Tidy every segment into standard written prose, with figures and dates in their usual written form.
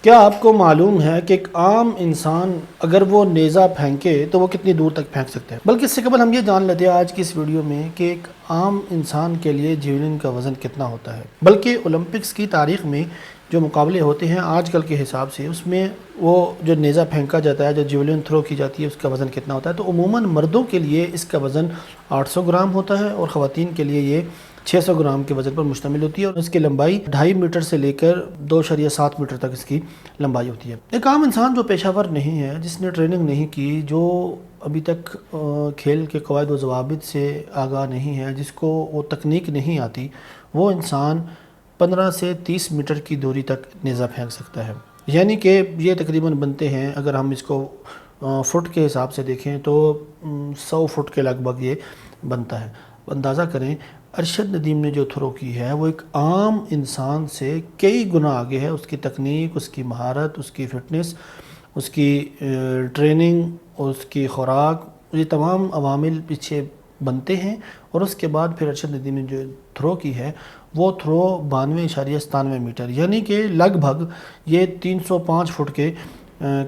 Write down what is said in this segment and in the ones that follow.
کیا آپ کو معلوم ہے کہ ایک عام انسان اگر وہ نیزہ پھینکے تو وہ کتنی دور تک پھینک سکتے ہیں؟ بلکہ اس سے قبل ہم یہ جان لیتے ہیں آج کی اس ویڈیو میں کہ ایک عام انسان کے لیے جیولن کا وزن کتنا ہوتا ہے۔ بلکہ اولمپکس کی تاریخ میں جو مقابلے ہوتے ہیں آج کل کے حساب سے، اس میں وہ جو نیزہ پھینکا جاتا ہے، جو جیولن تھرو کی جاتی ہے، اس کا وزن کتنا ہوتا ہے؟ تو عموماً مردوں کے لیے اس کا وزن 800 گرام ہوتا ہے اور خواتین کے لیے یہ 600 گرام کے وزن پر مشتمل ہوتی ہے، اور اس کی لمبائی 2.5 میٹر سے لے کر 2.7 میٹر تک اس کی لمبائی ہوتی ہے۔ ایک عام انسان جو پیشہ ور نہیں ہے، جس نے ٹریننگ نہیں کی، جو ابھی تک کھیل کے قواعد و ضوابط سے آگاہ نہیں ہے، جس کو وہ تکنیک نہیں آتی، وہ انسان 15 سے 30 میٹر کی دوری تک نیزہ پھینک سکتا ہے۔ یعنی کہ یہ تقریباً بنتے ہیں، اگر ہم اس کو فٹ کے حساب سے دیکھیں تو 100 فٹ کے لگ بھگ یہ بنتا ہے۔ اندازہ کریں ارشد ندیم نے جو تھرو کی ہے وہ ایک عام انسان سے کئی گنا آگے ہے۔ اس کی تکنیک، اس کی مہارت، اس کی فٹنس، اس کی ٹریننگ، اس کی خوراک، یہ تمام عوامل پیچھے بنتے ہیں، اور اس کے بعد پھر ارشد ندیم نے جو تھرو کی ہے وہ تھرو 92.97 میٹر، یعنی کہ لگ بھگ یہ 305 فٹ کے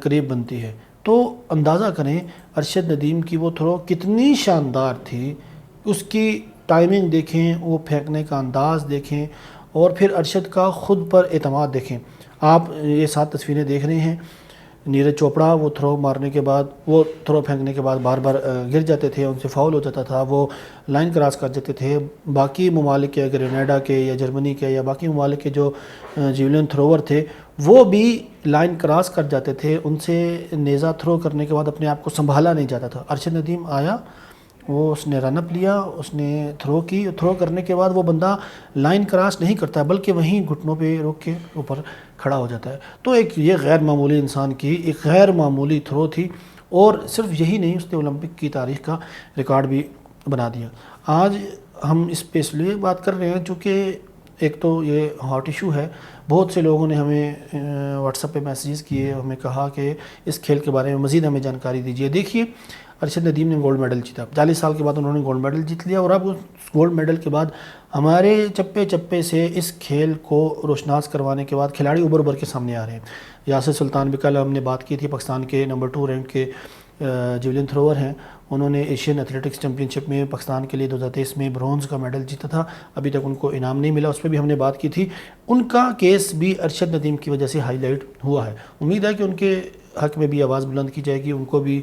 قریب بنتی ہے۔ تو اندازہ کریں ارشد ندیم کی وہ تھرو کتنی شاندار تھی، اس کی ٹائمنگ دیکھیں، وہ پھینکنے کا انداز دیکھیں، اور پھر ارشد کا خود پر اعتماد دیکھیں۔ آپ یہ 7 تصویریں دیکھ رہے ہیں۔ نیرج چوپڑا وہ تھرو مارنے کے بعد، وہ تھرو پھینکنے کے بعد بار بار گر جاتے تھے، ان سے فاؤل ہو جاتا تھا، وہ لائن کراس کر جاتے تھے۔ باقی ممالک کے، گرینیڈا کے یا جرمنی کے یا باقی ممالک کے جو جیولن تھروور تھے وہ بھی لائن کراس کر جاتے تھے، ان سے نیزہ تھرو کرنے کے بعد اپنے آپ کو سنبھالا نہیں جاتا تھا۔ ارشد ندیم آیا، وہ اس نے رن اپ لیا، اس نے تھرو کی، تھرو کرنے کے بعد وہ بندہ لائن کراس نہیں کرتا بلکہ وہیں گھٹنوں پہ روک کے اوپر کھڑا ہو جاتا ہے۔ تو ایک یہ غیر معمولی انسان کی ایک غیر معمولی تھرو تھی، اور صرف یہی نہیں، اس نے اولمپک کی تاریخ کا ریکارڈ بھی بنا دیا۔ آج ہم اس پہ اس لیے بات کر رہے ہیں چونکہ ایک تو یہ ہاٹ ایشو ہے، بہت سے لوگوں نے ہمیں واٹس ایپ پہ میسیجز کیے، ہمیں کہا کہ اس کھیل کے بارے میں مزید ہمیں جانکاری دیجیے۔ دیکھیے ارشد ندیم نے گولڈ میڈل جیتا، 40 سال کے بعد انہوں نے گولڈ میڈل جیت لیا، اور اب اس گولڈ میڈل کے بعد ہمارے چپے چپے سے اس کھیل کو روشناس کروانے کے بعد کھلاڑی ابھر ابھر کے سامنے آ رہے ہیں۔ یاسر سلطان بھی کل ہم نے بات کی تھی، پاکستان کے نمبر 2 رینک کے جیولن تھروور ہیں، انہوں نے ایشین ایتھلیٹکس چیمپئن شپ میں پاکستان کے لیے 2023 میں برونز کا میڈل جیتا تھا، ابھی تک ان کو انعام نہیں ملا، اس پہ بھی ہم نے بات کی تھی۔ ان کا کیس بھی ارشد ندیم کی وجہ سے ہائی لائٹ ہوا ہے، امید ہے کہ ان کے حق میں بھی آواز بلند کی جائے گی، ان کو بھی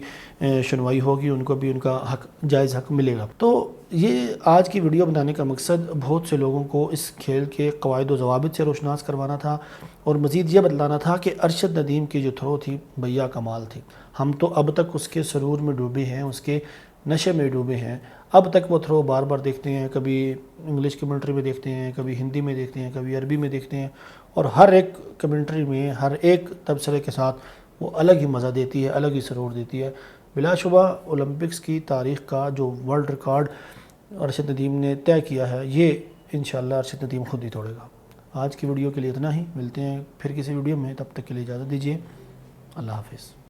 سنوائی ہوگی، ان کو بھی ان کا حق، جائز حق ملے گا۔ تو یہ آج کی ویڈیو بنانے کا مقصد بہت سے لوگوں کو اس کھیل کے قواعد و ضوابط سے روشناس کروانا تھا، اور مزید یہ بتلانا تھا کہ ارشد ندیم کی جو تھرو تھی بھیا کمال تھی۔ ہم تو اب تک اس کے سرور میں ڈوبے ہیں، اس کے نشے میں ڈوبے ہیں، اب تک وہ تھرو بار بار دیکھتے ہیں، کبھی انگلش کمنٹری میں دیکھتے ہیں، کبھی ہندی میں دیکھتے ہیں، کبھی عربی میں دیکھتے ہیں، اور ہر ایک کمنٹری میں ہر ایک تبصرے کے ساتھ وہ الگ ہی مزہ دیتی ہے، الگ ہی سرور دیتی ہے۔ بلا شبہ اولمپکس کی تاریخ کا جو ورلڈ ریکارڈ ارشد ندیم نے طے کیا ہے، یہ انشاءاللہ ارشد ندیم خود ہی توڑے گا۔ آج کی ویڈیو کے لیے اتنا ہی، ملتے ہیں پھر کسی ویڈیو میں، تب تک کے لیے اجازت دیجیے، اللہ حافظ۔